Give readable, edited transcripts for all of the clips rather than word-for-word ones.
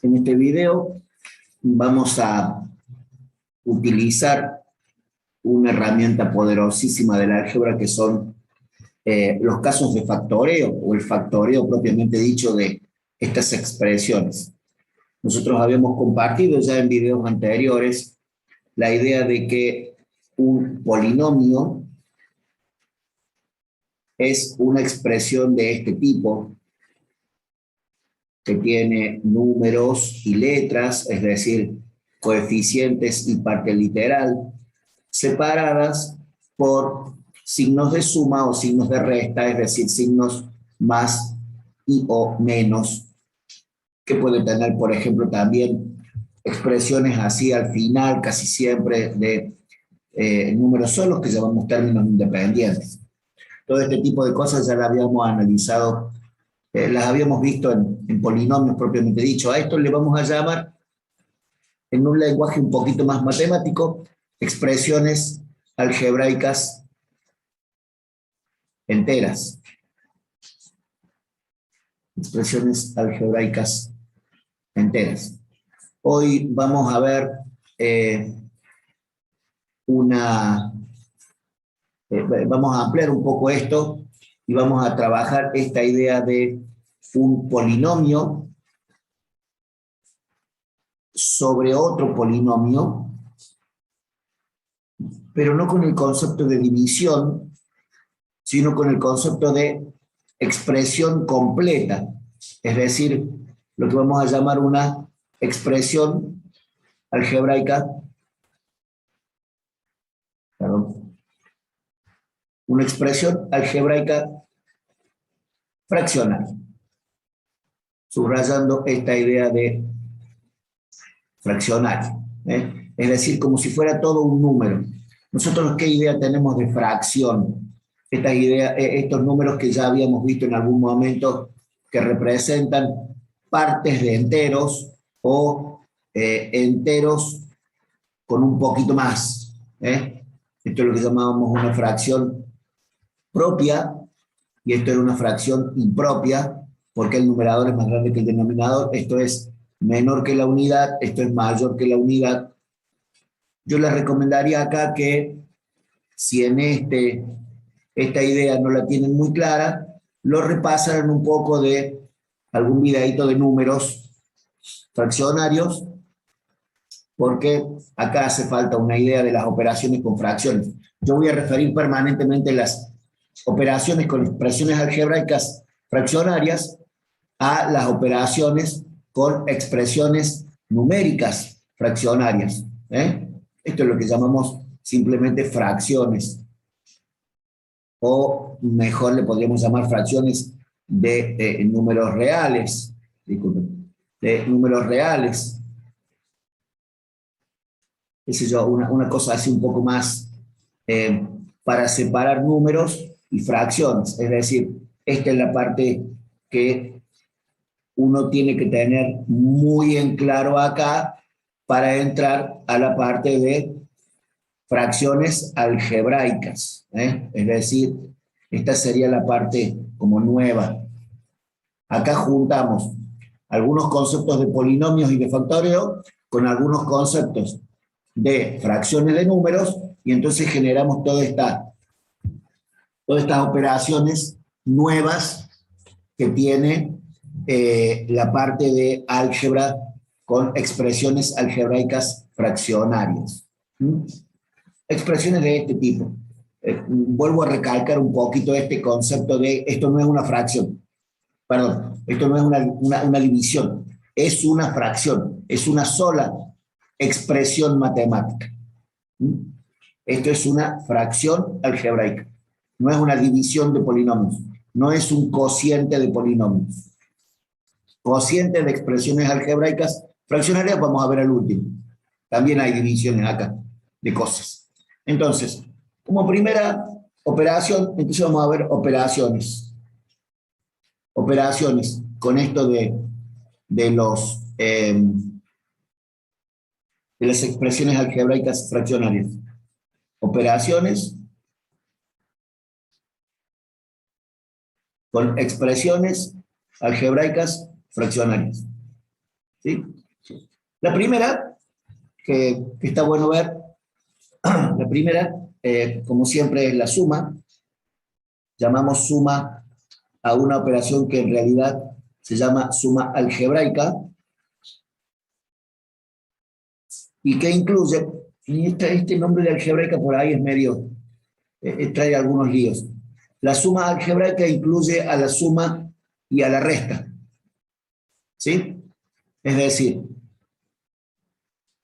En este video vamos a utilizar una herramienta poderosísima del álgebra que son los casos de factoreo o el factoreo propiamente dicho de estas expresiones. Nosotros habíamos compartido ya en videos anteriores la idea de que un polinomio es una expresión de este tipo que tiene números y letras, es decir, coeficientes y parte literal, separadas por signos de suma o signos de resta, es decir, signos más y o menos, que puede tener, por ejemplo, también expresiones así al final, casi siempre de números solos, que llamamos términos independientes. Todo este tipo de cosas ya las habíamos analizado, las habíamos visto en polinomios propiamente dicho. A esto le vamos a llamar, en un lenguaje un poquito más matemático, expresiones algebraicas enteras. Expresiones algebraicas enteras. Hoy vamos a ver vamos a ampliar un poco esto y vamos a trabajar esta idea de un polinomio sobre otro polinomio, pero no con el concepto de división, sino con el concepto de expresión completa, es decir, lo que vamos a llamar una expresión algebraica, una expresión algebraica fraccional, subrayando esta idea de fraccionario, es decir, como si fuera todo un número. Nosotros, ¿qué idea tenemos de fracción? Estos números que ya habíamos visto en algún momento que representan partes de enteros o enteros con un poquito más. Esto es lo que llamábamos una fracción propia y esto era una fracción impropia porque el numerador es más grande que el denominador. Esto es menor que la unidad, esto es mayor que la unidad. Yo les recomendaría acá que si en esta idea no la tienen muy clara, lo repasaran un poco de algún videíto de números fraccionarios, porque acá hace falta una idea de las operaciones con fracciones. Yo voy a referir permanentemente las operaciones con expresiones algebraicas fraccionarias a las operaciones con expresiones numéricas fraccionarias. Esto es lo que llamamos simplemente fracciones, o mejor le podríamos llamar fracciones de números reales, disculpen, de números reales. Qué sé yo, una cosa así un poco más para separar números y fracciones. Es decir, esta es la parte que uno tiene que tener muy en claro acá para entrar a la parte de fracciones algebraicas. Es decir, esta sería la parte como nueva. Acá juntamos algunos conceptos de polinomios y de factoreo con algunos conceptos de fracciones de números y entonces generamos todas estas operaciones nuevas que tiene la parte de álgebra con expresiones algebraicas fraccionarias. Expresiones de este tipo. Vuelvo a recalcar un poquito este concepto de esto no es una fracción, perdón, esto no es una división, es una fracción, es una sola expresión matemática. Esto es una fracción algebraica, no es una división de polinomios, no es un cociente de polinomios. Cociente de expresiones algebraicas fraccionarias, vamos a ver al último. También hay divisiones acá de cosas. Entonces, como primera operación, entonces vamos a ver operaciones. Operaciones con esto de las expresiones algebraicas fraccionarias. Operaciones con expresiones algebraicas fraccionarias. ¿sí? La primera, que está bueno ver, la primera, como siempre, es la suma. Llamamos suma a una operación que en realidad se llama suma algebraica y que incluye, y este nombre de algebraica por ahí es medio, trae algunos líos. La suma algebraica incluye a la suma y a la resta, ¿sí? Es decir,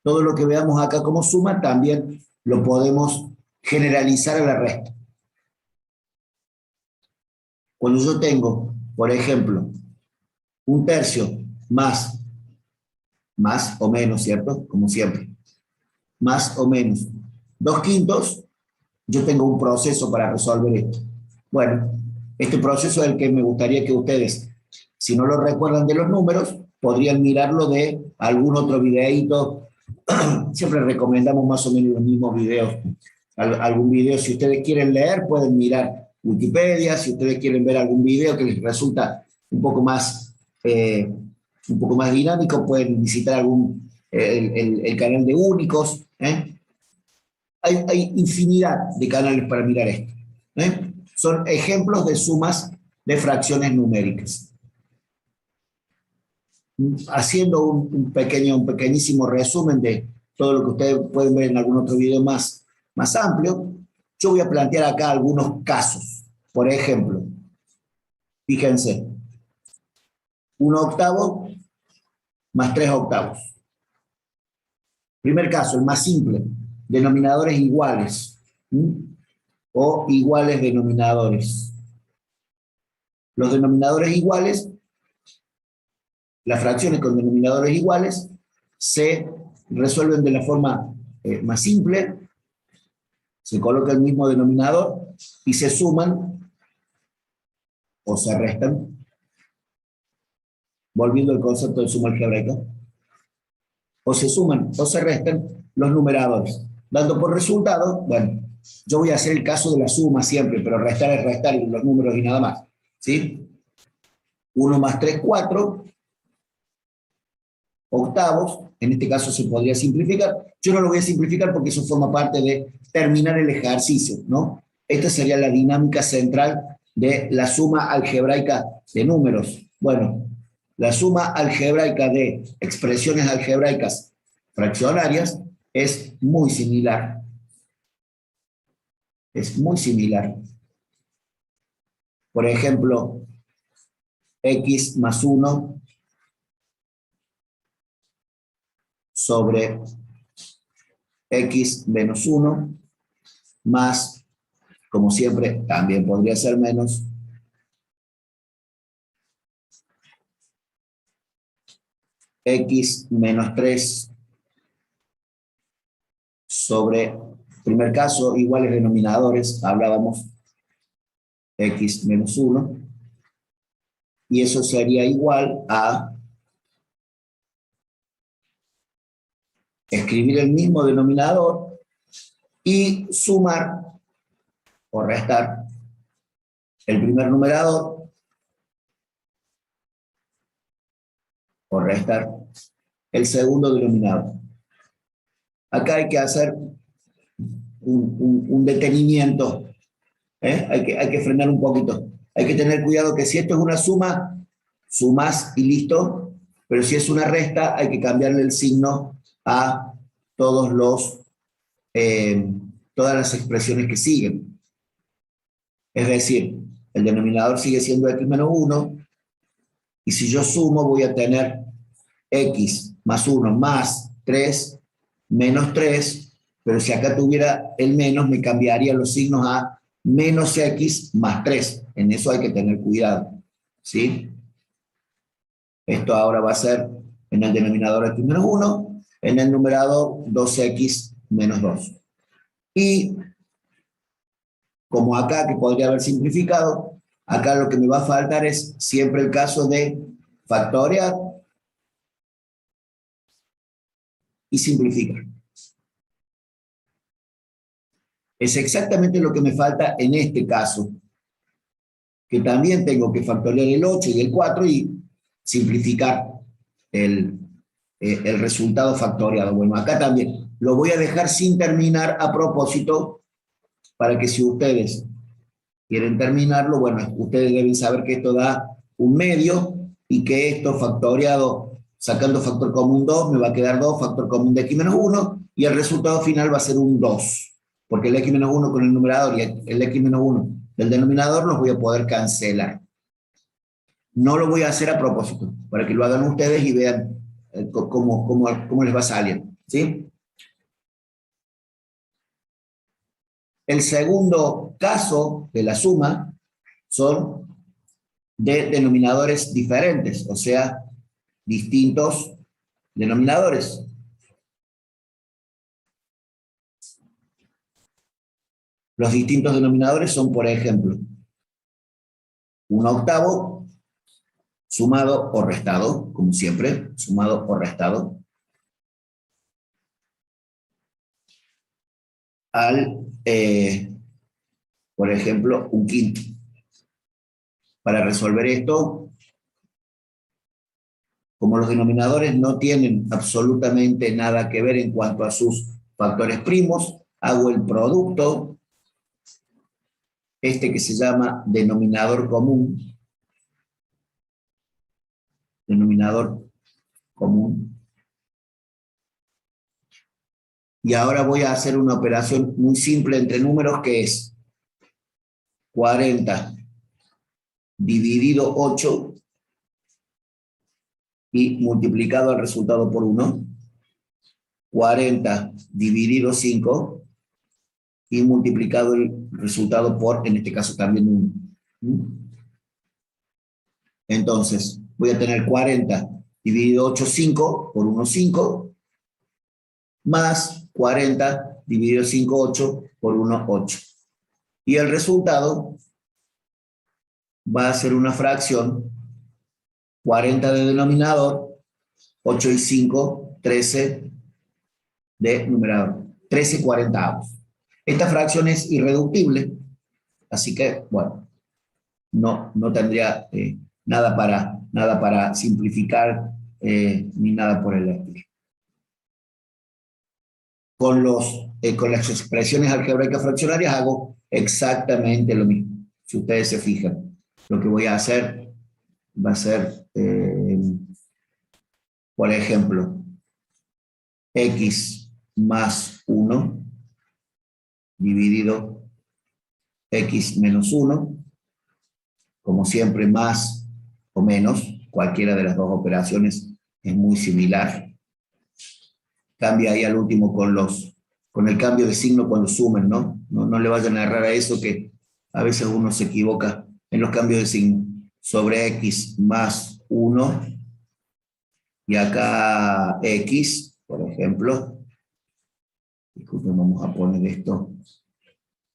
todo lo que veamos acá como suma también lo podemos generalizar a la resta. Cuando yo tengo, por ejemplo, un tercio más o menos, ¿cierto? Como siempre, más o menos 2/5, yo tengo un proceso para resolver esto. Bueno, este proceso es el que me gustaría que ustedes, si no lo recuerdan de los números, podrían mirarlo de algún otro videíto. Siempre recomendamos más o menos los mismos videos. Algún video, si ustedes quieren leer, pueden mirar Wikipedia. Si ustedes quieren ver algún video que les resulta un poco más dinámico, pueden visitar el canal de Únicos. Hay infinidad de canales para mirar esto. Son ejemplos de sumas de fracciones numéricas. Haciendo un pequeñísimo resumen de todo lo que ustedes pueden ver en algún otro video más amplio, yo voy a plantear acá algunos casos. Por ejemplo, fíjense, 1/8 más 3/8. Primer caso, el más simple, denominadores iguales, o iguales denominadores. Los denominadores iguales, las fracciones con denominadores iguales, se resuelven de la forma más simple. Se coloca el mismo denominador y se suman o se restan, volviendo al concepto de suma algebraica, o se suman o se restan los numeradores, dando por resultado, bueno, yo voy a hacer el caso de la suma siempre, pero restar es restar los números y nada más, ¿sí? 1 más 3, 4 octavos, en este caso se podría simplificar. Yo no lo voy a simplificar porque eso forma parte de terminar el ejercicio, ¿no? Esta sería la dinámica central de la suma algebraica de números. Bueno, la suma algebraica de expresiones algebraicas fraccionarias es muy similar. Es muy similar. Por ejemplo, x más 1 sobre x menos 1 más, como siempre, también podría ser menos, x menos 3 sobre, primer caso, iguales denominadores, hablábamos x menos 1, y eso sería igual a escribir el mismo denominador y sumar o restar el primer numerador o restar el segundo denominador. Acá hay que hacer un detenimiento, hay que frenar un poquito. Hay que tener cuidado que si esto es una suma, sumas y listo, pero si es una resta, hay que cambiarle el signo a todas las expresiones que siguen. Es decir, el denominador sigue siendo x menos 1, y si yo sumo voy a tener x más 1 más 3 menos 3, pero si acá tuviera el menos, me cambiaría los signos a menos x más 3. En eso hay que tener cuidado, ¿sí? Esto ahora va a ser en el denominador x menos 1, en el numerador 2x menos 2. Y como acá, que podría haber simplificado, acá lo que me va a faltar es siempre el caso de factoriar y simplificar. Es exactamente lo que me falta en este caso, que también tengo que factoriar el 8 y el 4 y simplificar el el resultado factoriado. Bueno, acá también lo voy a dejar sin terminar a propósito para que si ustedes quieren terminarlo, bueno, ustedes deben saber que esto da un medio y que esto factoriado, sacando factor común 2, me va a quedar 2, factor común de x menos 1, y el resultado final va a ser un 2, porque el x menos 1 con el numerador y el x menos 1 del denominador los voy a poder cancelar. No lo voy a hacer a propósito, para que lo hagan ustedes y vean cómo les va a salir, ¿sí? El segundo caso de la suma son de denominadores diferentes, o sea, distintos denominadores. Los distintos denominadores son, por ejemplo, un octavo sumado o restado, como siempre, sumado o restado, al, por ejemplo, un quinto. Para resolver esto, como los denominadores no tienen absolutamente nada que ver en cuanto a sus factores primos, hago el producto, este que se llama denominador común, y ahora voy a hacer una operación muy simple entre números que es 40 dividido 8 y multiplicado el resultado por 1, 40 dividido 5 y multiplicado el resultado por, en este caso también 1. Entonces, voy a tener 40 dividido 8, 5, por 1, 5, más 40 dividido 5, 8, por 1, 8. Y el resultado va a ser una fracción, 40 de denominador, 8 y 5, 13 de numerador, 13 cuarentaavos. Esta fracción es irreductible, así que, bueno, no tendría nada para simplificar ni nada por el estilo. Con las expresiones algebraicas fraccionarias hago exactamente lo mismo. Si ustedes se fijan, lo que voy a hacer va a ser, por ejemplo, x más 1 dividido x menos 1, como siempre más o menos, cualquiera de las dos operaciones es muy similar. Cambia ahí al último con el cambio de signo cuando sumen, ¿no? No le vayan a errar a eso, que a veces uno se equivoca en los cambios de signo. Sobre x más 1 y acá x, por ejemplo. Disculpen, vamos a poner esto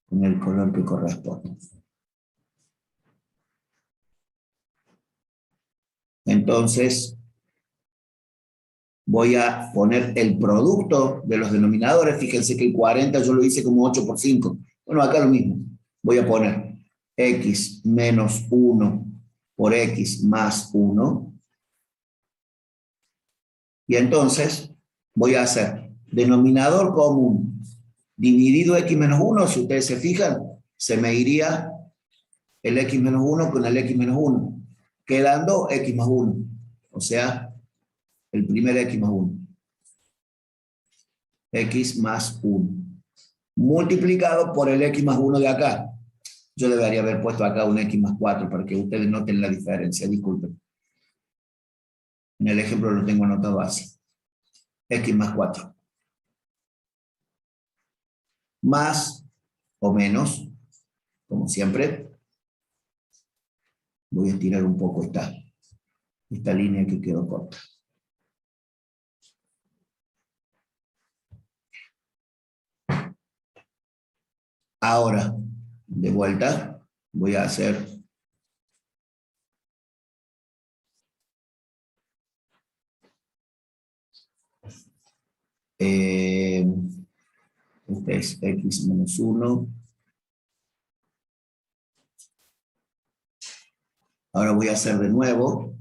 con el color que corresponde. Entonces, voy a poner el producto de los denominadores. Fíjense que el 40 yo lo hice como 8 por 5. Bueno, acá lo mismo. Voy a poner x menos 1 por x más 1. Y entonces voy a hacer denominador común dividido x menos 1. Si ustedes se fijan, se me iría el x menos 1 con el x menos 1, quedando x más 1. O sea, el primer x más 1. X más 1. Multiplicado por el x más 1 de acá. Yo debería haber puesto acá un x más 4 para que ustedes noten la diferencia. Disculpen. En el ejemplo lo tengo anotado así. X más 4. Más o menos, como siempre. Voy a estirar un poco esta línea que quedó corta. Ahora, de vuelta, voy a hacer este es x menos 1. Ahora voy a hacer de nuevo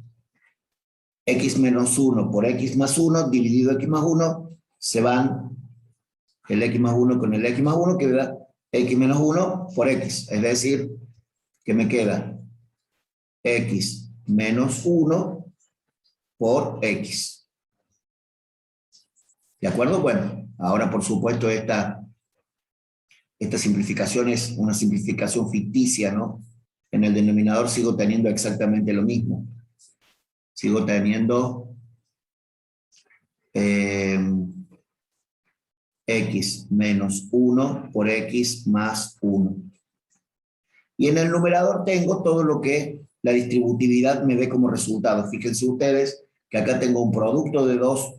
x menos 1 por x más 1 dividido x más 1, se van el x más 1 con el x más 1, que da x menos 1 por x. Es decir, que me queda x menos 1 por x. ¿De acuerdo? Bueno, ahora por supuesto esta simplificación es una simplificación ficticia, ¿no? En el denominador sigo teniendo exactamente lo mismo. Sigo teniendo x menos 1 por x más 1. Y en el numerador tengo todo lo que la distributividad me dé como resultado. Fíjense ustedes que acá tengo un producto de dos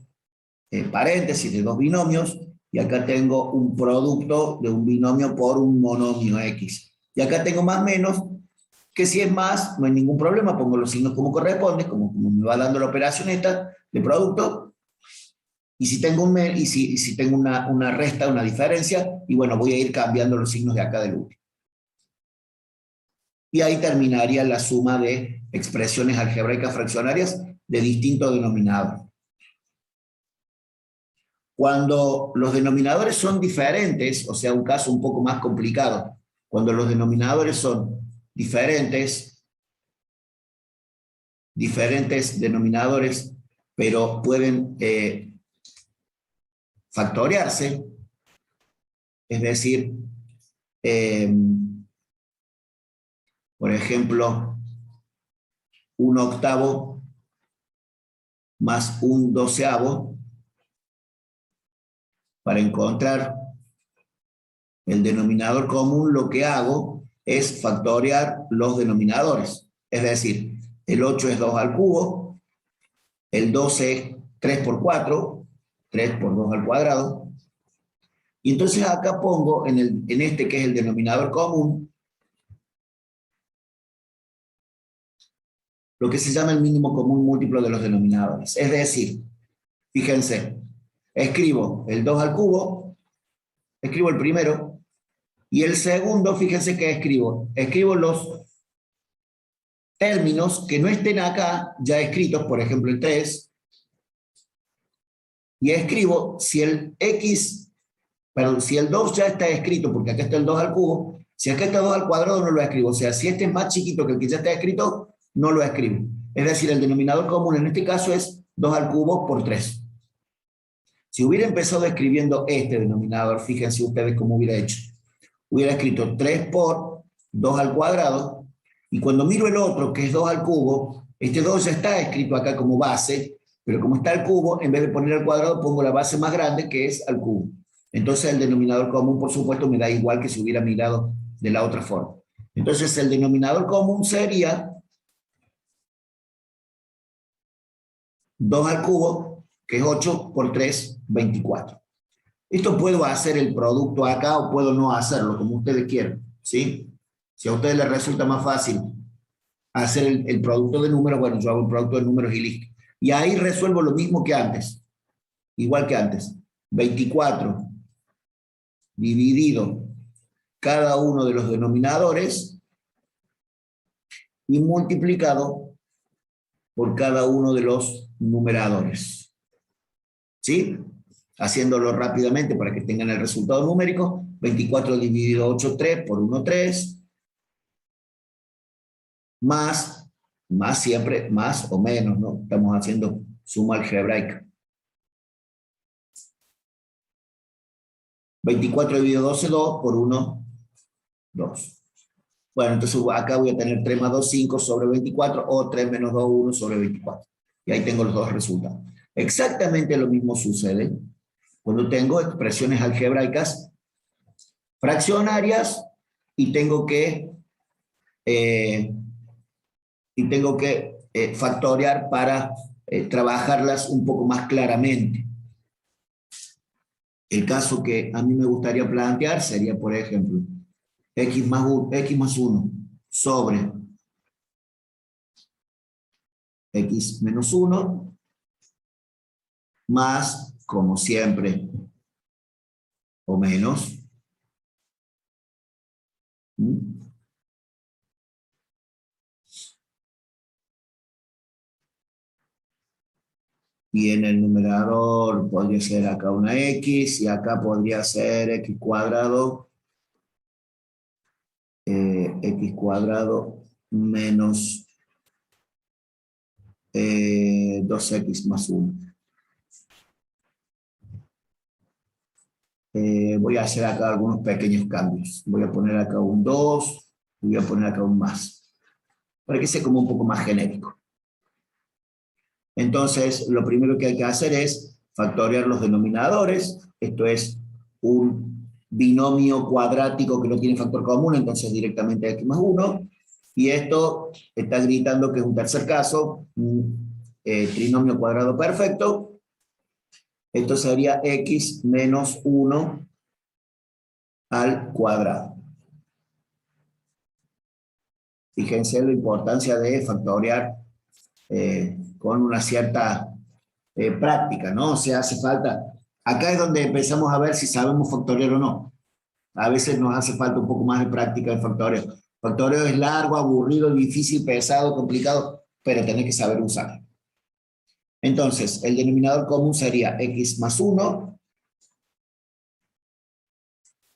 paréntesis, de dos binomios, y acá tengo un producto de un binomio por un monomio x. Y acá tengo más menos, que si es más, no hay ningún problema, pongo los signos como corresponde, como me va dando la operación esta de producto, y si tengo, si tengo una resta, una diferencia, y bueno, voy a ir cambiando los signos de acá del último. Y ahí terminaría la suma de expresiones algebraicas fraccionarias de distinto denominador. Cuando los denominadores son diferentes, o sea, un caso un poco más complicado, cuando los denominadores son diferentes denominadores, pero pueden factoriarse, es decir, eh, por ejemplo, un octavo más un doceavo, para encontrar el denominador común, lo que hago es factoriar los denominadores. Es decir, el 8 es 2 al cubo, el 12 es 3 por 4, 3 por 2 al cuadrado. Y entonces acá pongo en este que es el denominador común, lo que se llama el mínimo común múltiplo de los denominadores. Es decir, fíjense, escribo el 2 al cubo, escribo el primero, y el segundo, fíjense que escribo los términos que no estén acá ya escritos, por ejemplo el 3, y escribo si el x, perdón, si el 2 ya está escrito, porque acá está el 2 al cubo, si acá está 2 al cuadrado no lo escribo, o sea, si este es más chiquito que el que ya está escrito, no lo escribo. Es decir, el denominador común en este caso es 2 al cubo por 3. Si hubiera empezado escribiendo este denominador, fíjense ustedes cómo hubiera hecho. Hubiera escrito 3 por 2 al cuadrado, y cuando miro el otro, que es 2 al cubo, este 2 ya está escrito acá como base, pero como está al cubo, en vez de poner al cuadrado, pongo la base más grande, que es al cubo. Entonces el denominador común, por supuesto, me da igual que si hubiera mirado de la otra forma. Entonces el denominador común sería 2 al cubo, que es 8 por 3, 24. Esto puedo hacer el producto acá o puedo no hacerlo, como ustedes quieran, ¿sí? Si a ustedes les resulta más fácil hacer el producto de números, bueno, yo hago el producto de números y listo. Y ahí resuelvo lo mismo que antes, igual que antes. 24 dividido cada uno de los denominadores y multiplicado por cada uno de los numeradores. ¿Sí? Haciéndolo rápidamente para que tengan el resultado numérico. 24 dividido 8, 3 por 1, 3. Más siempre, más o menos, ¿no? Estamos haciendo suma algebraica. 24 dividido 12, 2 por 1, 2. Bueno, entonces acá voy a tener 3 más 2, 5 sobre 24, o 3 menos 2, 1 sobre 24. Y ahí tengo los dos resultados. Exactamente lo mismo sucede cuando tengo expresiones algebraicas fraccionarias y tengo que factoriar para trabajarlas un poco más claramente. El caso que a mí me gustaría plantear sería, por ejemplo, x más 1 sobre x menos 1 más, como siempre, o menos. Y en el numerador podría ser acá una x, y acá podría ser x cuadrado menos 2x más 1. Voy a hacer acá algunos pequeños cambios. Voy a poner acá un 2, y voy a poner acá un más, para que sea como un poco más genérico. Entonces, lo primero que hay que hacer es factorear los denominadores. Esto es un binomio cuadrático que no tiene factor común, entonces directamente x más 1. Y esto está gritando que es un tercer caso, un trinomio cuadrado perfecto. Esto sería x menos 1 al cuadrado. Fíjense la importancia de factorear con una cierta práctica, ¿no? O sea, hace falta... Acá es donde empezamos a ver si sabemos factorear o no. A veces nos hace falta un poco más de práctica de factoreo. Factoreo es largo, aburrido, difícil, pesado, complicado, pero tenés que saber usarlo. Entonces, el denominador común sería x más 1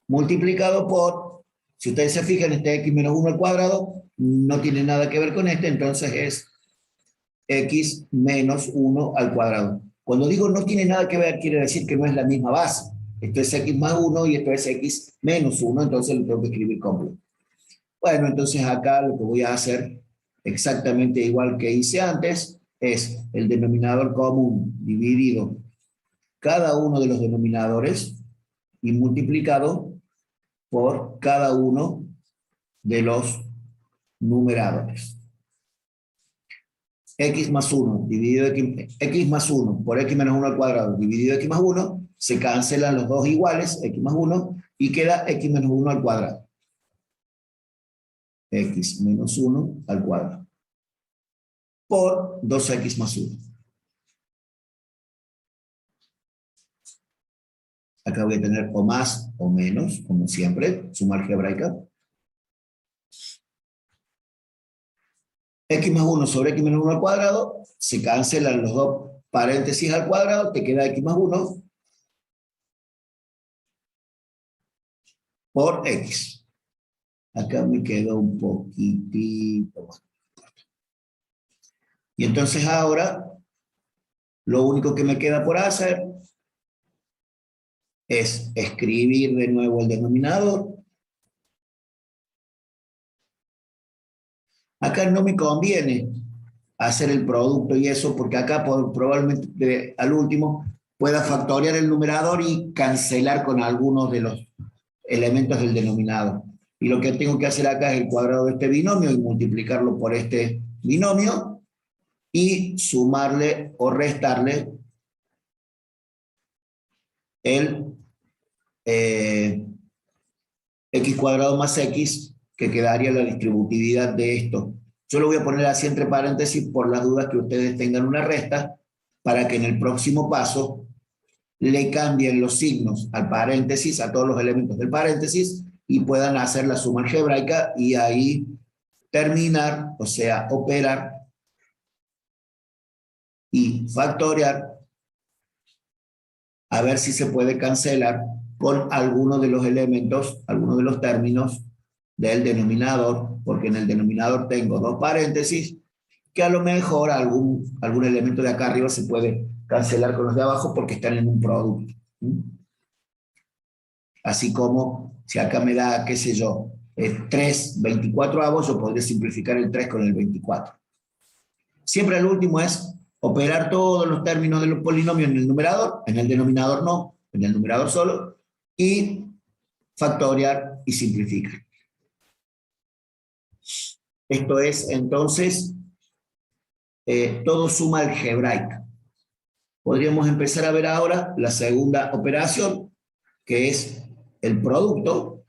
multiplicado por, si ustedes se fijan, este x menos 1 al cuadrado no tiene nada que ver con este, entonces es x menos 1 al cuadrado. Cuando digo no tiene nada que ver, quiere decir que no es la misma base. Esto es x más 1 y esto es x menos 1, entonces lo tengo que escribir completo. Bueno, entonces acá lo que voy a hacer, exactamente igual que hice antes, es el denominador común dividido cada uno de los denominadores y multiplicado por cada uno de los numeradores. X más 1 dividido x más 1 por x menos 1 al cuadrado dividido x más 1, se cancelan los dos iguales, x más 1, y queda x menos 1 al cuadrado. X menos 1 al cuadrado. Por 2x más 1. Acá voy a tener o más o menos, como siempre, suma algebraica. X más 1 sobre x menos 1 al cuadrado, se cancelan los dos paréntesis al cuadrado, te queda x más 1 por x. Acá me quedó un poquitito más. Y entonces ahora, lo único que me queda por hacer es escribir de nuevo el denominador. Acá no me conviene hacer el producto y eso, porque acá probablemente al último pueda factorear el numerador y cancelar con algunos de los elementos del denominador. Y lo que tengo que hacer acá es el cuadrado de este binomio y multiplicarlo por este binomio y sumarle o restarle el x cuadrado más x, que quedaría la distributividad de esto. Yo lo voy a poner así entre paréntesis por las dudas que ustedes tengan una resta, para que en el próximo paso le cambien los signos al paréntesis, a todos los elementos del paréntesis, y puedan hacer la suma algebraica y ahí terminar, o sea, operar y factorear, a ver si se puede cancelar con alguno de los elementos, algunos de los términos del denominador, porque en el denominador tengo dos paréntesis, que a lo mejor algún elemento de acá arriba se puede cancelar con los de abajo porque están en un producto. Así como si acá me da, qué sé yo, 3 24avos, yo podría simplificar el 3 con el 24. Siempre el último es operar todos los términos de los polinomios en el numerador, en el denominador no, en el numerador solo, y factoriar y simplificar. Esto es, entonces, todo suma algebraica. Podríamos empezar a ver ahora la segunda operación, que es el producto.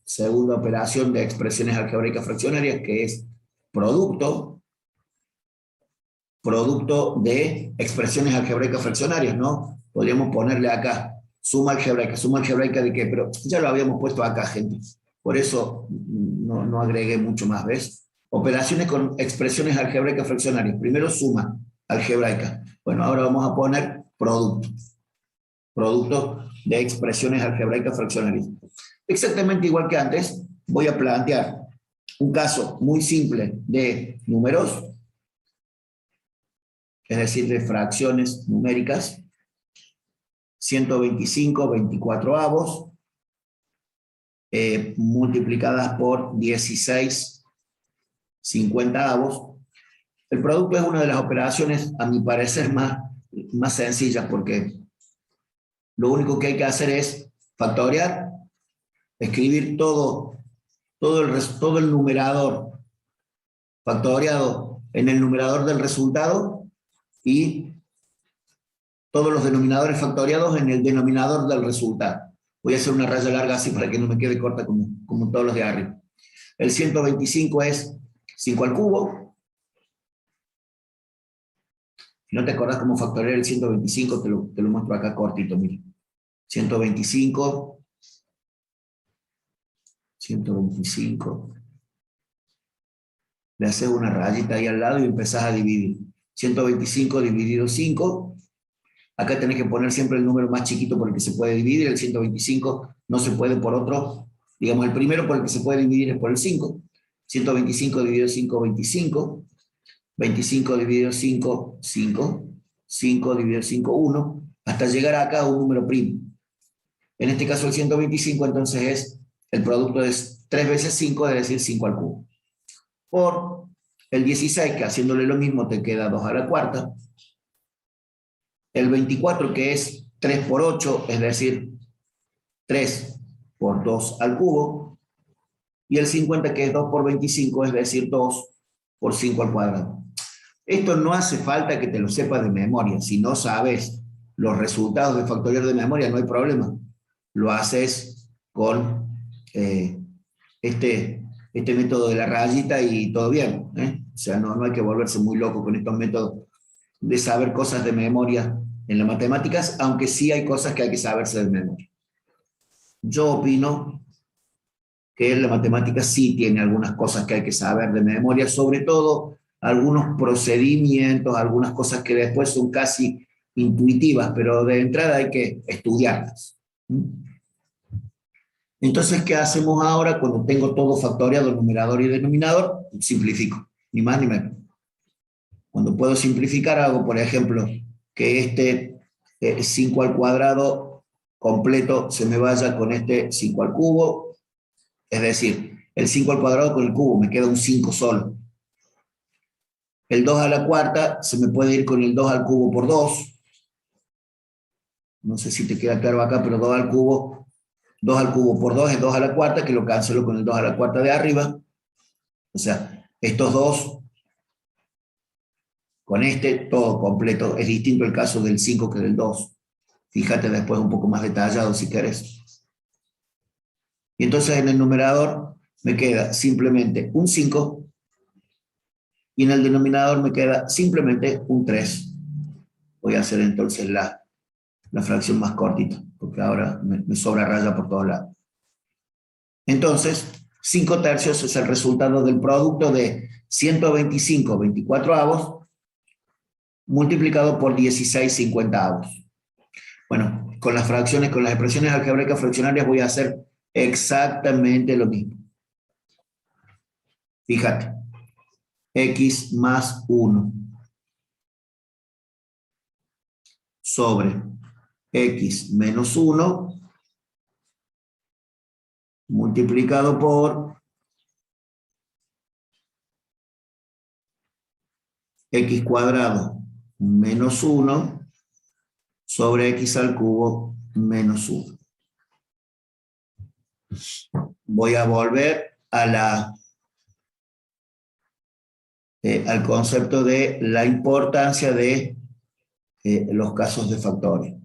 Segunda operación de expresiones algebraicas fraccionarias, que es producto de expresiones algebraicas fraccionarias, ¿no? Podríamos ponerle acá suma algebraica de qué, pero ya lo habíamos puesto acá, gente. Por eso no agregué mucho más, ¿ves? Operaciones con expresiones algebraicas fraccionarias. Primero suma, algebraica. Bueno, ahora vamos a poner producto. Producto de expresiones algebraicas fraccionarias. Exactamente igual que antes, voy a plantear un caso muy simple de números, es decir, de fracciones numéricas, 125 24avos, multiplicadas por 16 50avos. El producto es una de las operaciones, a mi parecer, más sencillas, porque lo único que hay que hacer es factorear, escribir todo el numerador factoriado en el numerador del resultado y todos los denominadores factoriados en el denominador del resultado. Voy a hacer una raya larga así para que no me quede corta como todos los de arriba. El 125 es 5 al cubo. Si no te acordás cómo factorear el 125, te lo muestro acá cortito, mira. 125, le haces una rayita ahí al lado y empezás a dividir. 125 dividido 5, acá tenés que poner siempre el número más chiquito por el que se puede dividir, el 125 no se puede por otro, digamos el primero por el que se puede dividir es por el 5. 125 dividido 5, 25. 25 dividido 5, 5. 5 dividido 5, 1. Hasta llegar acá a un número primo. En este caso el 125 entonces el producto es 3 veces 5, es decir, 5 al cubo. Por el 16, que haciéndole lo mismo te queda 2 a la cuarta. El 24, que es 3 por 8, es decir, 3 por 2 al cubo. Y el 50, que es 2 por 25, es decir, 2 por 5 al cuadrado. Esto no hace falta que te lo sepas de memoria. Si no sabes los resultados de factorial de memoria, no hay problema. Lo haces con este método de la rayita y todo bien. O sea, no hay que volverse muy loco con estos métodos de saber cosas de memoria en las matemáticas, aunque sí hay cosas que hay que saberse de memoria. Yo opino que la matemática sí tiene algunas cosas que hay que saber de memoria, sobre todo algunos procedimientos, algunas cosas que después son casi intuitivas, pero de entrada hay que estudiarlas. Entonces, ¿qué hacemos ahora cuando tengo todo factoriado, numerador y denominador? Simplifico, ni más ni menos. Cuando puedo simplificar, hago, por ejemplo, que este 5 al cuadrado completo se me vaya con este 5 al cubo, es decir, el 5 al cuadrado con el cubo, me queda un 5 solo. El 2 a la cuarta se me puede ir con el 2 al cubo por 2. No sé si te queda claro acá, pero 2 al cubo por 2 es 2 a la cuarta, que lo cancelo con el 2 a la cuarta de arriba. O sea, estos dos, con todo completo. Es distinto el caso del 5 que del 2. Fíjate después un poco más detallado si querés. Y entonces en el numerador me queda simplemente un 5 y en el denominador me queda simplemente un 3. Voy a hacer entonces la fracción más cortita, porque ahora me sobra raya por todos lados. Entonces, 5 tercios es el resultado del producto de 125 24avos multiplicado por 16 50avos. Bueno, con las fracciones, con las expresiones algebraicas fraccionarias voy a hacer exactamente lo mismo. Fíjate, x más 1 sobre x menos 1 multiplicado por x cuadrado menos 1 sobre x al cubo menos 1. Voy a volver a al concepto de la importancia de los casos de factorio.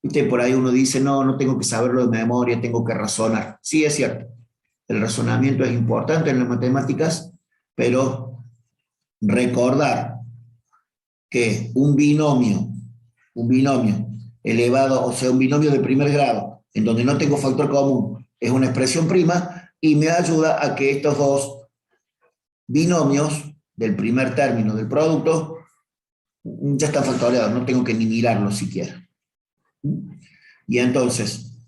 ¿Viste? Por ahí uno dice, no tengo que saberlo de memoria, tengo que razonar. Sí, es cierto. El razonamiento es importante en las matemáticas, pero recordar que un binomio elevado, o sea, un binomio de primer grado, en donde no tengo factor común, es una expresión prima y me ayuda a que estos dos binomios del primer término del producto Ya está factoreado, no tengo que ni mirarlo siquiera. Y entonces,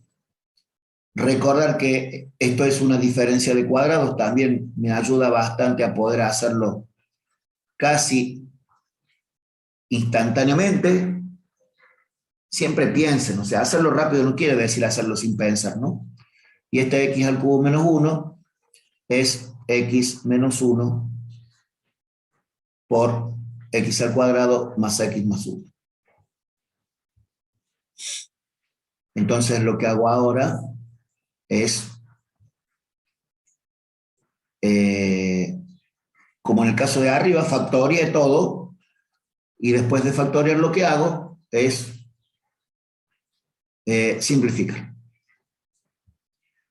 recordar que esto es una diferencia de cuadrados también me ayuda bastante a poder hacerlo casi instantáneamente. Siempre piensen, o sea, hacerlo rápido no quiere decir hacerlo sin pensar, ¿no? Y este x al cubo menos 1 es x menos 1 por x al cuadrado más x más 1. Entonces lo que hago ahora es, como en el caso de arriba, factorié todo, y después de factoriar lo que hago es simplificar.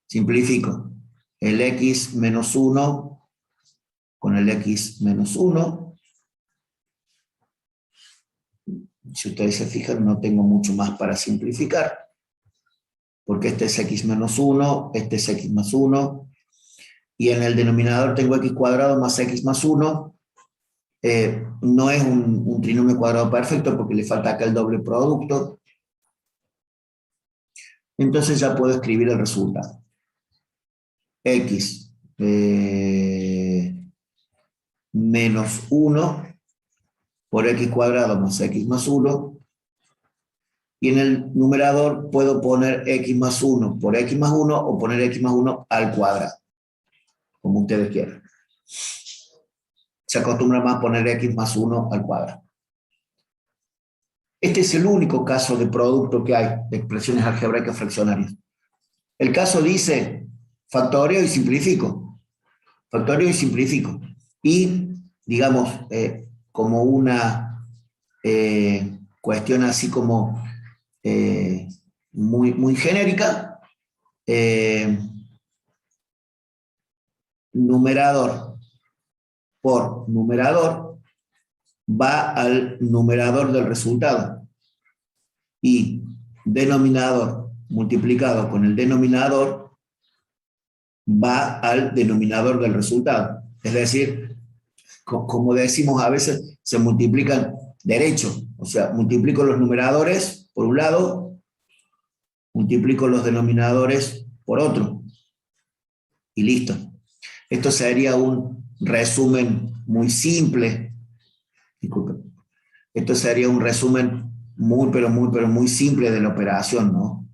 Simplifico el x menos 1 con el x menos 1. Si ustedes se fijan, no tengo mucho más para simplificar, porque este es x menos 1, este es x más 1, y en el denominador tengo x cuadrado más x más 1. No es un trinomio cuadrado perfecto porque le falta acá el doble producto. Entonces ya puedo escribir el resultado. X menos 1 por x cuadrado más x más 1. Y en el numerador puedo poner x más 1 por x más 1 o poner x más 1 al cuadrado, como ustedes quieran. Se acostumbra más a poner x más 1 al cuadrado. Este es el único caso de producto que hay de expresiones algebraicas fraccionarias. El caso dice factoreo y simplifico. Factoreo y simplifico. Y, digamos, como una cuestión así como muy genérica, numerador por numerador va al numerador del resultado, y denominador multiplicado con el denominador va al denominador del resultado. Es decir, como decimos a veces, se multiplican derecho, o sea, multiplico los numeradores por un lado, multiplico los denominadores por otro, y listo. Esto sería un resumen muy simple. Disculpen. Esto sería un resumen pero muy simple de la operación, ¿no?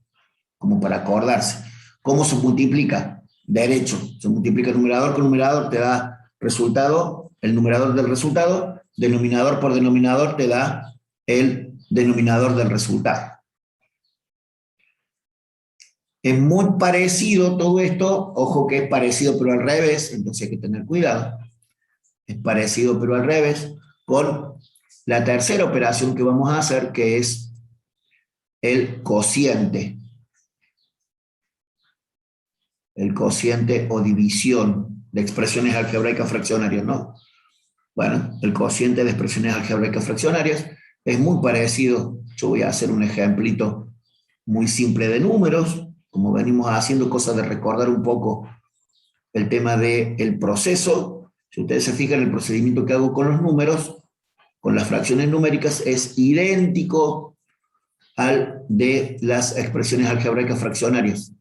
Como para acordarse. ¿Cómo se multiplica? Derecho. Se multiplica numerador con numerador, te da resultado, el numerador del resultado, denominador por denominador te da el denominador del resultado. Es muy parecido todo esto, ojo que es parecido pero al revés, entonces hay que tener cuidado. Es parecido pero al revés con la tercera operación que vamos a hacer, que es el cociente. El cociente o división de expresiones algebraicas fraccionarias, ¿no? Bueno, el cociente de expresiones algebraicas fraccionarias es muy parecido. Yo voy a hacer un ejemplito muy simple de números, como venimos haciendo, cosas de recordar un poco el tema del proceso. Si ustedes se fijan, el procedimiento que hago con los números, con las fracciones numéricas, es idéntico al de las expresiones algebraicas fraccionarias.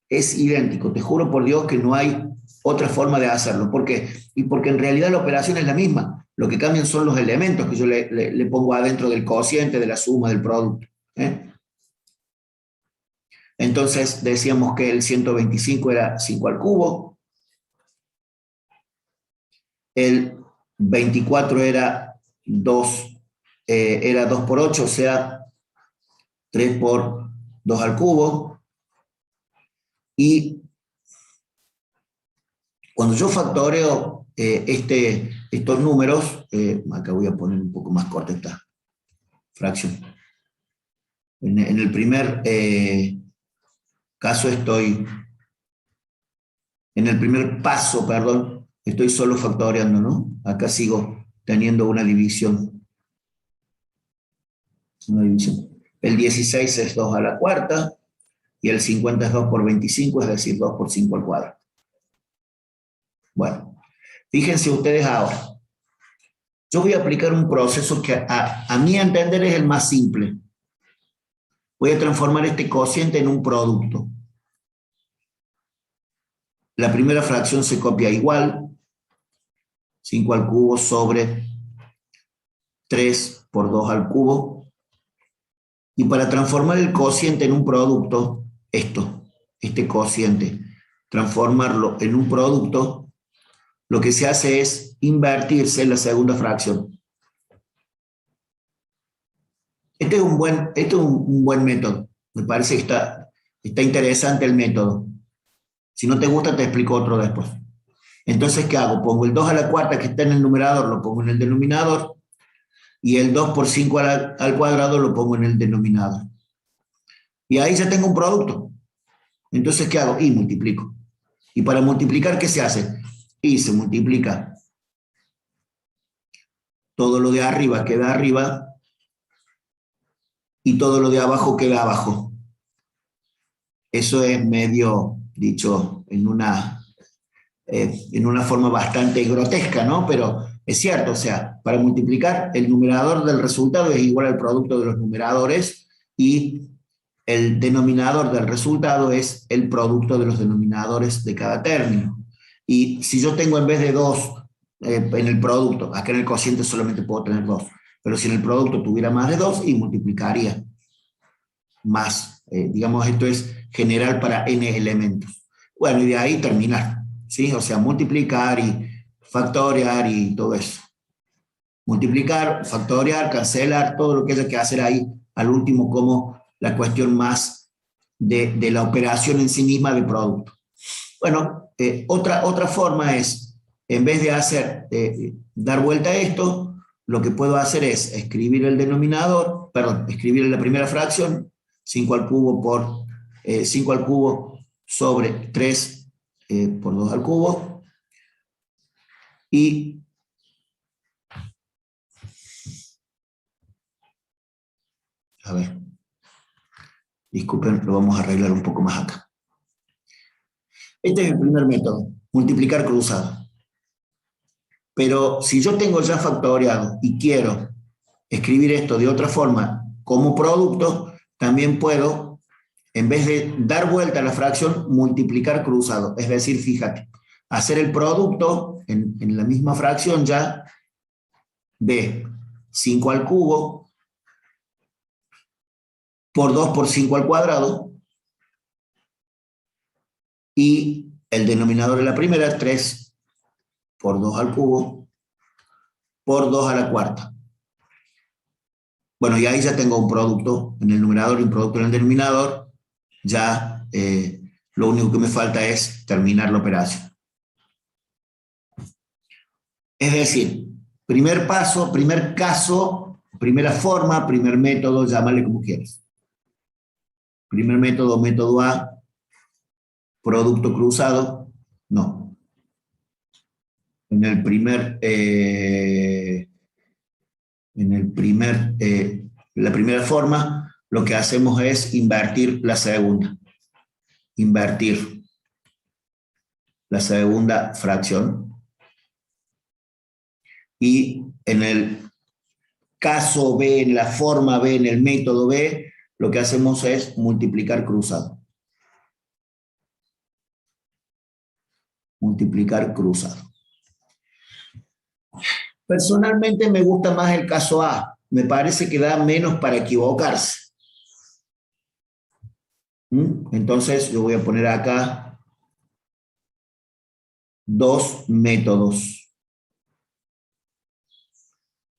Es idéntico, te juro por Dios que no hay otra forma de hacerlo. ¿Por qué? Y porque en realidad la operación es la misma. Lo que cambian son los elementos que yo le pongo adentro del cociente, de la suma, del producto. Entonces decíamos que el 125 era 5 al cubo, el 24 era 2 por 8, o sea, 3 por 2 al cubo. Y cuando yo factoreo estos números, acá voy a poner un poco más corta esta fracción. En el primer caso en el primer paso, perdón, estoy solo factoreando, ¿no? Acá sigo teniendo una división. El 16 es 2 a la cuarta, y el 50 es 2 por 25, es decir, 2 por 5 al cuadrado. Bueno, fíjense ustedes ahora. Yo voy a aplicar un proceso que a mi entender es el más simple. Voy a transformar este cociente en un producto. La primera fracción se copia igual, 5 al cubo sobre 3 por 2 al cubo. Y para transformar el cociente en un producto, este cociente, transformarlo en un producto, lo que se hace es invertirse en la segunda fracción. Este es un buen método. Me parece que está interesante el método. Si no te gusta, te explico otro después. Entonces, ¿qué hago? Pongo el 2 a la cuarta que está en el numerador, lo pongo en el denominador, y el 2 por 5 al cuadrado lo pongo en el denominador. Y ahí ya tengo un producto. Entonces, ¿qué hago? Y multiplico. Y para multiplicar, ¿qué se hace? Y se multiplica. Todo lo de arriba queda arriba y todo lo de abajo queda abajo. Eso es medio dicho en una forma bastante grotesca, ¿no? Pero es cierto, o sea, para multiplicar, el numerador del resultado es igual al producto de los numeradores y el denominador del resultado es el producto de los denominadores de cada término. Y si yo tengo en vez de 2 en el producto, acá en el cociente solamente puedo tener 2, pero si en el producto tuviera más de 2, y multiplicaría más. Digamos, esto es general para n elementos. Bueno, y de ahí terminar, ¿sí? O sea, multiplicar y factorear y todo eso. Multiplicar, factorear, cancelar, todo lo que haya que hacer ahí al último como la cuestión más de la operación en sí misma de producto. Bueno, otra forma es, en vez de dar vuelta a esto, lo que puedo hacer es escribir el denominador, perdón, escribir la primera fracción, 5 al cubo por 5 al cubo sobre 3 por 2 al cubo, y a ver, disculpen, lo vamos a arreglar un poco más acá. Este es el primer método, multiplicar cruzado. Pero si yo tengo ya factoreado y quiero escribir esto de otra forma como producto, también puedo, en vez de dar vuelta a la fracción, multiplicar cruzado. Es decir, fíjate, hacer el producto en la misma fracción ya de 5 al cubo por 2 por 5 al cuadrado, y el denominador de la primera, 3 por 2 al cubo por 2 a la cuarta. Bueno, y ahí ya tengo un producto en el numerador y un producto en el denominador. Ya lo único que me falta es terminar la operación. Es decir, primer paso, primer caso, primera forma, primer método, llámale como quieras. Primer método, método A, producto cruzado, no. En el la primera forma, lo que hacemos es invertir la segunda. Invertir la segunda fracción. Y en el caso B, en la forma B, en el método B, lo que hacemos es multiplicar cruzado. Multiplicar cruzado. Personalmente me gusta más el caso A. Me parece que da menos para equivocarse. Entonces yo voy a poner acá 2 métodos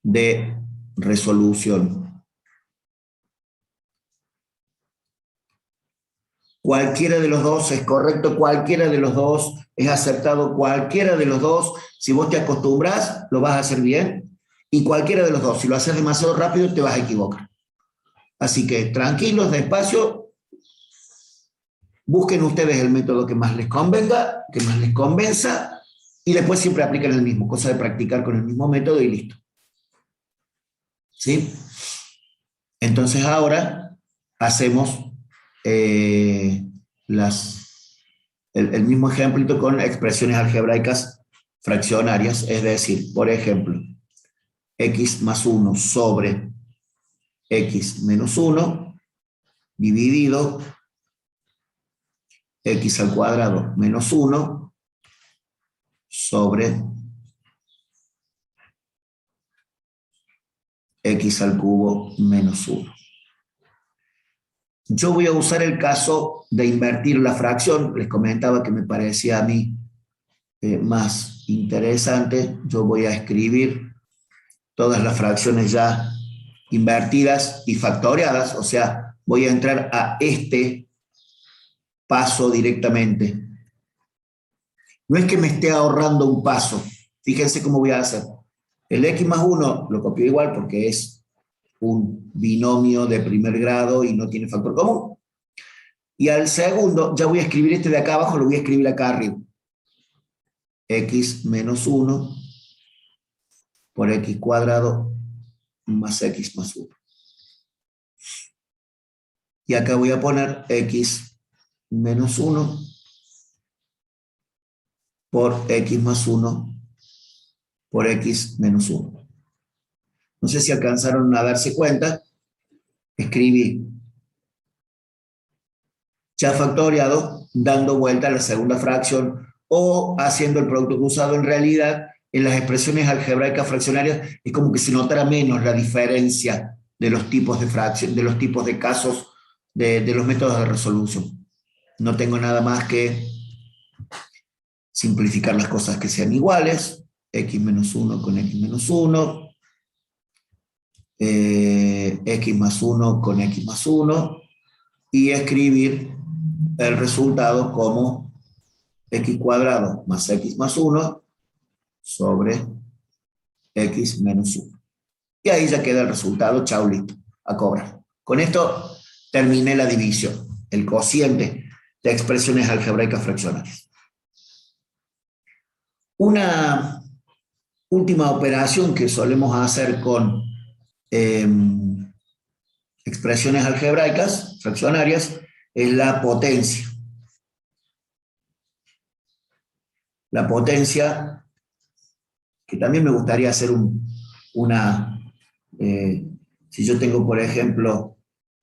de resolución. Cualquiera de los dos es correcto, cualquiera de los dos es aceptado, cualquiera de los dos, si vos te acostumbras, lo vas a hacer bien, y cualquiera de los dos, si lo haces demasiado rápido, te vas a equivocar. Así que tranquilos, despacio, busquen ustedes el método que más les convenga, que más les convenza, y después siempre apliquen el mismo, cosa de practicar con el mismo método y listo. ¿Sí? Entonces ahora hacemos el mismo ejemplito con expresiones algebraicas fraccionarias, es decir, por ejemplo, x más 1 sobre x menos 1 dividido x al cuadrado menos 1 sobre x al cubo menos 1. Yo voy a usar el caso de invertir la fracción. Les comentaba que me parecía a mí más interesante. Yo voy a escribir todas las fracciones ya invertidas y factoriadas, o sea, voy a entrar a este paso directamente. No es que me esté ahorrando un paso. Fíjense cómo voy a hacer. El x más 1 lo copio igual porque es un binomio de primer grado y no tiene factor común. Y al segundo, ya voy a escribir este de acá abajo, lo voy a escribir acá arriba. X menos 1 por x cuadrado más x más 1. Y acá voy a poner x menos 1 por x más 1 por x menos 1. No sé si alcanzaron a darse cuenta. Escribí ya factoriado, dando vuelta a la segunda fracción o haciendo el producto cruzado. En realidad, en las expresiones algebraicas fraccionarias es como que se notara menos la diferencia de los tipos de fracción, de los tipos de casos de los métodos de resolución. No tengo nada más que simplificar las cosas que sean iguales. X menos 1 con x menos 1. X más 1 con x más 1. Y escribir el resultado como x cuadrado más x más 1 sobre x menos 1. Y ahí ya queda el resultado, chao, listo, a cobrar. Con esto terminé la división, el cociente de expresiones algebraicas fraccionarias. Una última operación que solemos hacer con expresiones algebraicas fraccionarias es la potencia. La potencia, que también me gustaría hacer si yo tengo, por ejemplo,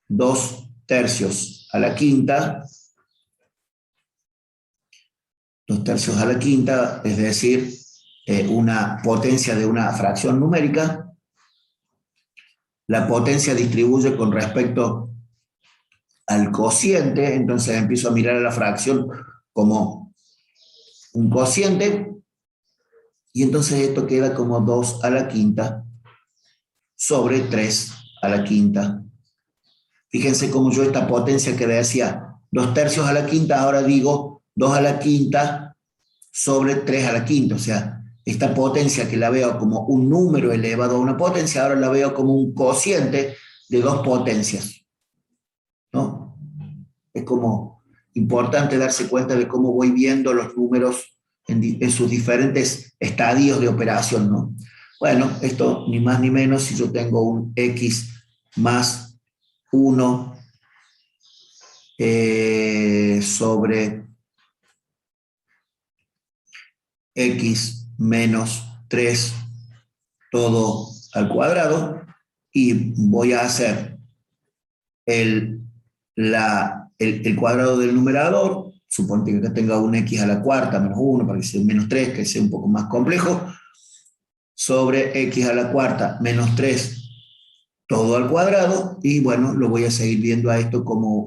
2 tercios a la quinta, 2 tercios a la quinta, es decir, una potencia de una fracción numérica. La potencia distribuye con respecto al cociente, entonces empiezo a mirar a la fracción como un cociente, y entonces esto queda como 2 a la quinta sobre 3 a la quinta. Fíjense cómo yo esta potencia que decía 2 tercios a la quinta, ahora digo 2 a la quinta sobre 3 a la quinta, o sea, esta potencia que la veo como un número elevado a una potencia, ahora la veo como un cociente de 2 potencias, ¿no? Es como importante darse cuenta de cómo voy viendo los números en sus diferentes estadios de operación, ¿no? Bueno, esto ni más ni menos, si yo tengo un x más 1 sobre x menos 3 todo al cuadrado, y voy a hacer el cuadrado del numerador. Suponte que acá tenga un x a la cuarta menos 1 para que sea menos 3, que sea un poco más complejo, sobre x a la cuarta menos 3 todo al cuadrado, y bueno, lo voy a seguir viendo a esto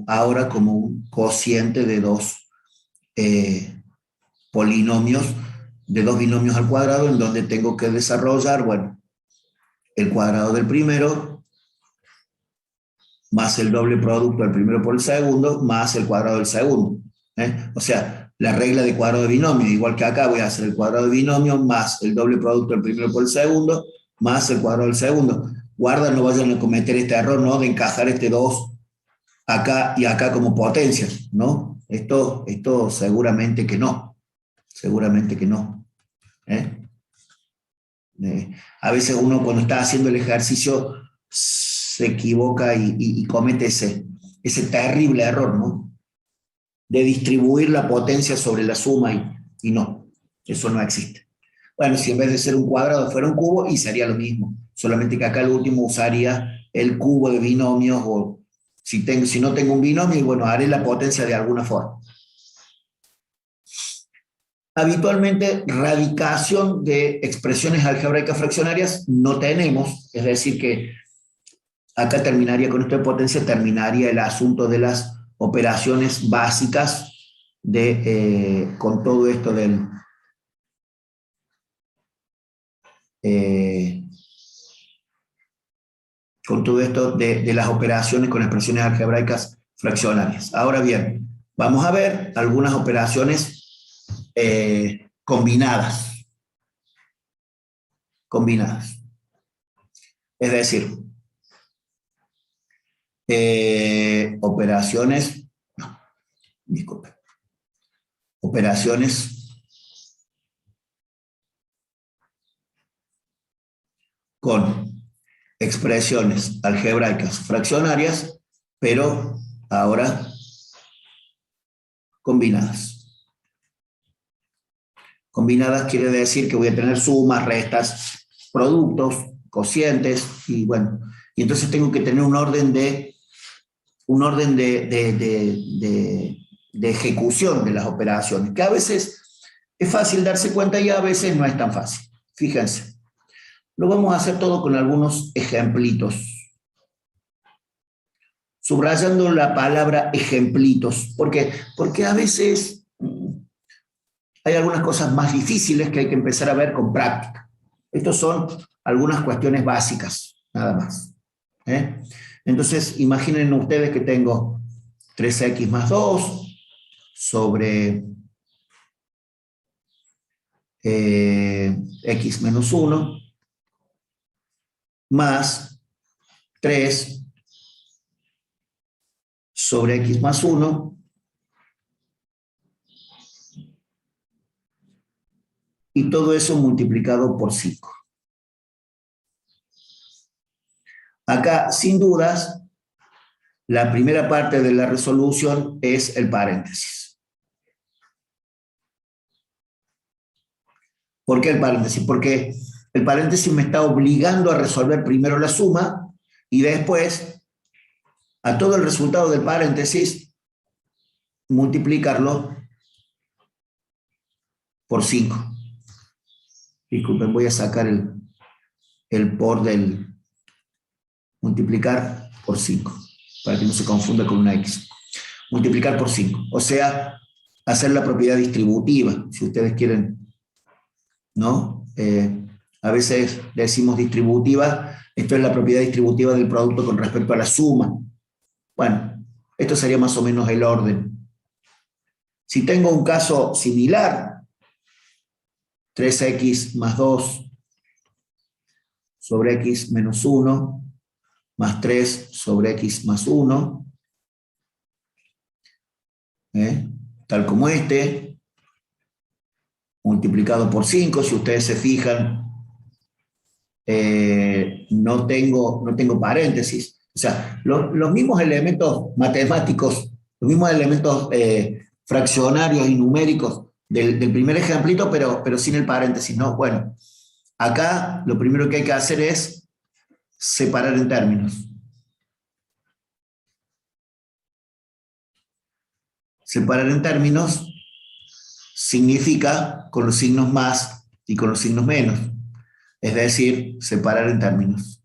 ahora como un cociente de 2 polinomios, de 2 binomios al cuadrado, en donde tengo que desarrollar, bueno, el cuadrado del primero más el doble producto del primero por el segundo más el cuadrado del segundo. O sea, la regla de cuadrado de binomio, igual que acá voy a hacer el cuadrado de binomio más el doble producto del primero por el segundo más el cuadrado del segundo. Guarda, no vayan a cometer este error, ¿no?, de encajar este 2 acá y acá como potencias, ¿no? Esto seguramente que no. Seguramente que no. A veces uno, cuando está haciendo el ejercicio, se equivoca y comete ese terrible error, ¿no?, de distribuir la potencia sobre la suma, y no, eso no existe. Bueno, si en vez de ser un cuadrado fuera un cubo, y sería lo mismo. solamente que acá el último usaría el cubo de binomios, o si no tengo un binomio, bueno, haré la potencia de alguna forma. Habitualmente, radicación de expresiones algebraicas fraccionarias no tenemos, es decir, que acá terminaría con esto de potencia, terminaría el asunto de las operaciones básicas con todo esto del... con todo esto de las operaciones con expresiones algebraicas fraccionarias. Ahora bien, vamos a ver algunas operaciones combinadas. Combinadas. Es decir, operaciones, no, disculpe, operaciones con expresiones algebraicas fraccionarias, pero ahora combinadas. Combinadas quiere decir que voy a tener sumas, restas, productos, cocientes, y bueno, y entonces tengo que tener un orden de ejecución de las operaciones, que a veces es fácil darse cuenta y a veces no es tan fácil. Fíjense, lo vamos a hacer todo con algunos ejemplitos. Subrayando la palabra ejemplitos. ¿Por qué? Porque a veces hay algunas cosas más difíciles que hay que empezar a ver con práctica. Estos son algunas cuestiones básicas, nada más. Entonces, imaginen ustedes que tengo 3x más 2 sobre x menos 1 más 3 sobre x más 1 y todo eso multiplicado por 5. Acá, sin dudas, la primera parte de la resolución es el paréntesis. ¿Por qué el paréntesis? Porque el paréntesis me está obligando a resolver primero la suma y después a todo el resultado del paréntesis multiplicarlo por 5. Disculpen, voy a sacar el por del multiplicar por 5, para que no se confunda con una x. Multiplicar por 5, o sea, hacer la propiedad distributiva, si ustedes quieren, ¿no? A veces decimos distributiva, esto es la propiedad distributiva del producto con respecto a la suma. Bueno, esto sería más o menos el orden. Si tengo un caso similar, 3x más 2 sobre x menos 1 más 3 sobre x más 1, tal como este, multiplicado por 5, si ustedes se fijan, no tengo paréntesis. O sea, los mismos elementos matemáticos, los mismos elementos fraccionarios y numéricos del primer ejemplito, pero sin el paréntesis, ¿no? Bueno, acá lo primero que hay que hacer es separar en términos. Separar en términos significa con los signos más y con los signos menos. Es decir, separar en términos.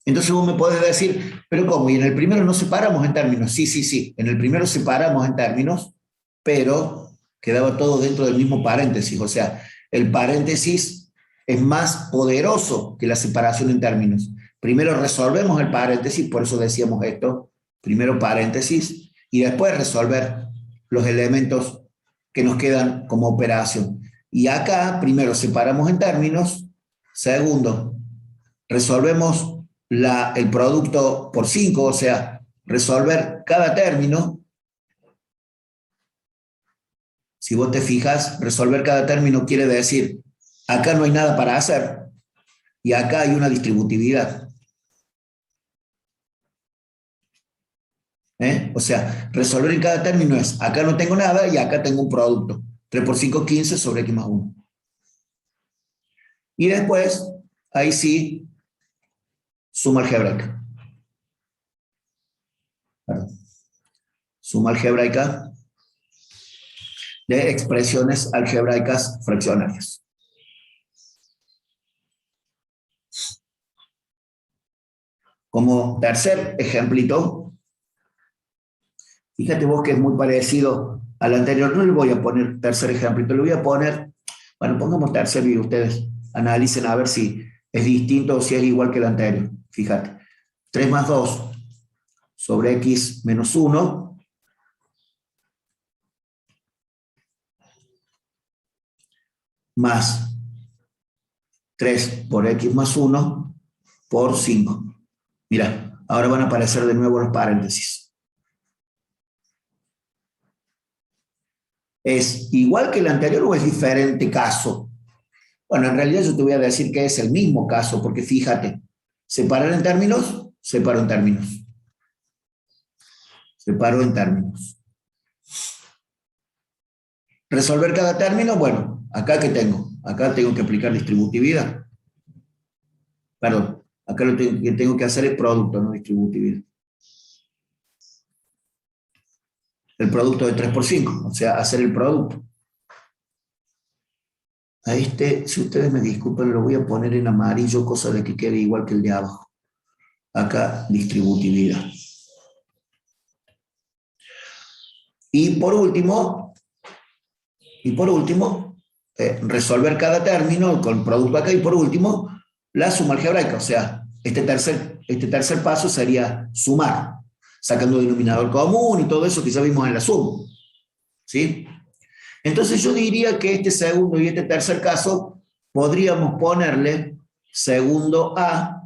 Entonces vos me podés decir, pero ¿cómo? ¿Y en el primero no separamos en términos? Sí, sí, sí. En el primero separamos en términos, pero quedaba todo dentro del mismo paréntesis. O sea, el paréntesis es más poderoso que la separación en términos. Primero resolvemos el paréntesis, por eso decíamos esto, primero paréntesis, y después resolver los elementos que nos quedan como operación. Y acá, primero separamos en términos, segundo, resolvemos el producto por 5, o sea, resolver cada término. Si vos te fijas, resolver cada término quiere decir, acá no hay nada para hacer, y acá hay una distributividad. O sea, resolver en cada término es, acá no tengo nada y acá tengo un producto. 3 por 5, 15 sobre x más 1. Y después, ahí sí, suma algebraica. Perdón. Suma algebraica de expresiones algebraicas fraccionarias. Como tercer ejemplito, fíjate vos que es muy parecido al anterior. No le voy a poner tercer ejemplito, le voy a poner, bueno, pongamos tercer y ustedes analicen a ver si es distinto o si es igual que el anterior. Fíjate, 3 más 2 sobre x menos 1 más 3 por x más 1 por 5. Mira, ahora van a aparecer de nuevo los paréntesis. ¿Es igual que el anterior o es diferente caso? Bueno, en realidad yo te voy a decir que es el mismo caso, porque fíjate, separar en términos, separo en términos. Separo en términos. Resolver cada término, bueno, acá que tengo. Acá tengo que aplicar distributividad. Perdón, acá lo que tengo que hacer es producto, no distributividad. El producto de 3 por 5, o sea, hacer el producto. A este, si ustedes me disculpan, lo voy a poner en amarillo, cosa de que quede igual que el de abajo. Acá, distributividad. Y por último, resolver cada término con producto acá. Y por último, la suma algebraica. O sea, este tercer paso sería sumar, sacando denominador común y todo eso que ya vimos en la suma. ¿Sí? Entonces yo diría que este segundo y este tercer caso podríamos ponerle segundo A,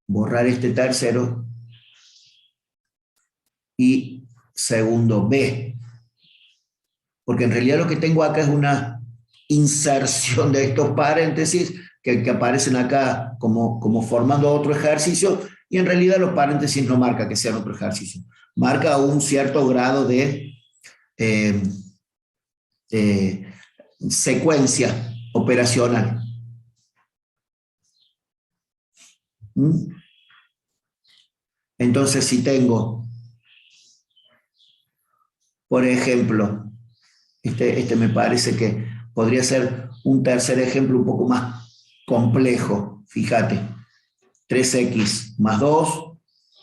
borrar este tercero, y segundo B. Porque en realidad lo que tengo acá es una inserción de estos paréntesis que aparecen acá como formando otro ejercicio, y en realidad los paréntesis no marca que sean otro ejercicio. Marca un cierto grado de secuencia operacional. Entonces, si tengo, por ejemplo, este me parece que podría ser un tercer ejemplo un poco más complejo. Fíjate, 3x más 2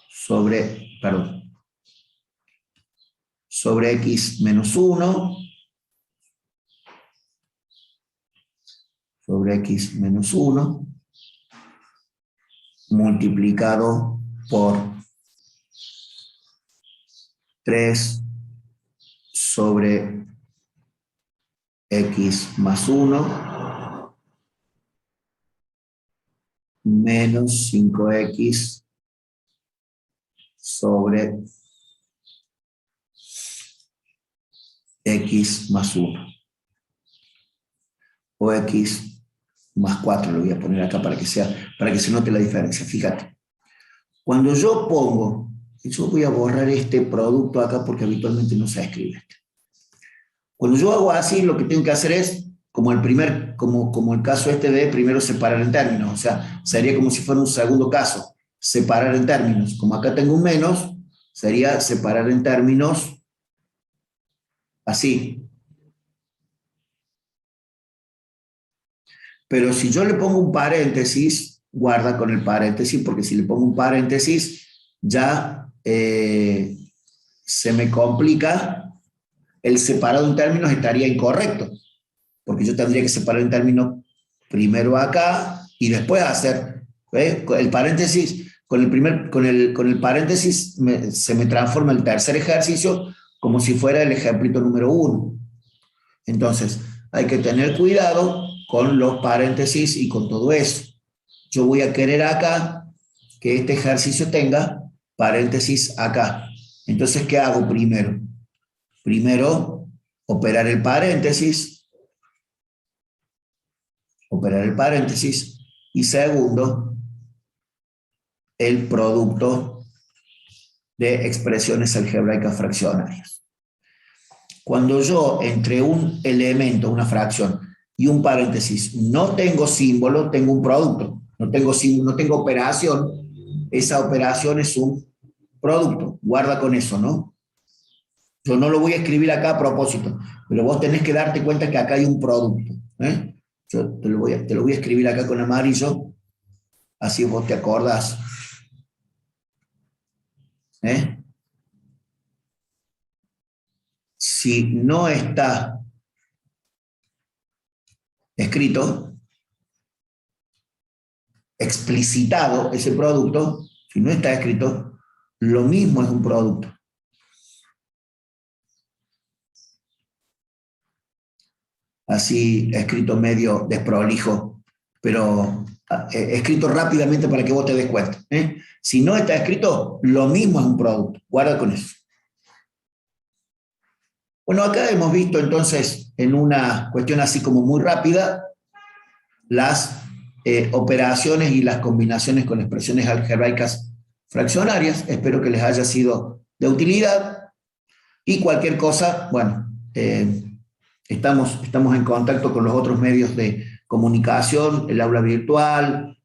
sobre x menos 1 sobre x menos 1 multiplicado por 3 sobre x más 1 menos 5x sobre x más 1. O x más 4, lo voy a poner acá para que se note la diferencia. Fíjate, cuando yo pongo, yo voy a borrar este producto acá porque habitualmente no se escribe este. Cuando yo hago así, lo que tengo que hacer es, como el caso este de primero separar en términos, o sea, sería como si fuera un segundo caso, separar en términos. Como acá tengo un menos, sería separar en términos así. Pero si yo le pongo un paréntesis, guarda con el paréntesis, porque si le pongo un paréntesis, ya se me complica. El separado en términos estaría incorrecto, porque yo tendría que separar en términos primero acá y después hacer el paréntesis. Con el paréntesis se me transforma el tercer ejercicio como si fuera el ejemplito número 1. Entonces, hay que tener cuidado con los paréntesis y con todo eso. Yo voy a querer acá que este ejercicio tenga paréntesis acá. Entonces, ¿qué hago primero? Primero, operar el paréntesis. Y segundo, el producto de expresiones algebraicas fraccionarias. Cuando yo entre un elemento, una fracción, y un paréntesis. No tengo símbolo, tengo un producto. No tengo símbolo, no tengo operación. Esa operación es un producto. Guarda con eso, ¿no? Yo no lo voy a escribir acá a propósito, pero vos tenés que darte cuenta que acá hay un producto. Yo te lo voy a escribir acá con amarillo, así vos te acordás. Si no está escrito, explicitado ese producto, si no está escrito, lo mismo es un producto. Así escrito medio desprolijo, pero escrito rápidamente para que vos te des cuenta. Si no está escrito, lo mismo es un producto. Guarda con eso. Bueno, acá hemos visto entonces, en una cuestión así como muy rápida, las operaciones y las combinaciones con expresiones algebraicas fraccionarias. Espero que les haya sido de utilidad. Y cualquier cosa, bueno, estamos en contacto con los otros medios de comunicación, el aula virtual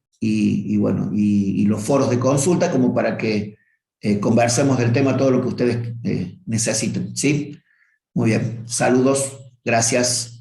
bueno, y los foros de consulta, como para que conversemos del tema, todo lo que ustedes necesiten, ¿sí? Muy bien, saludos, gracias.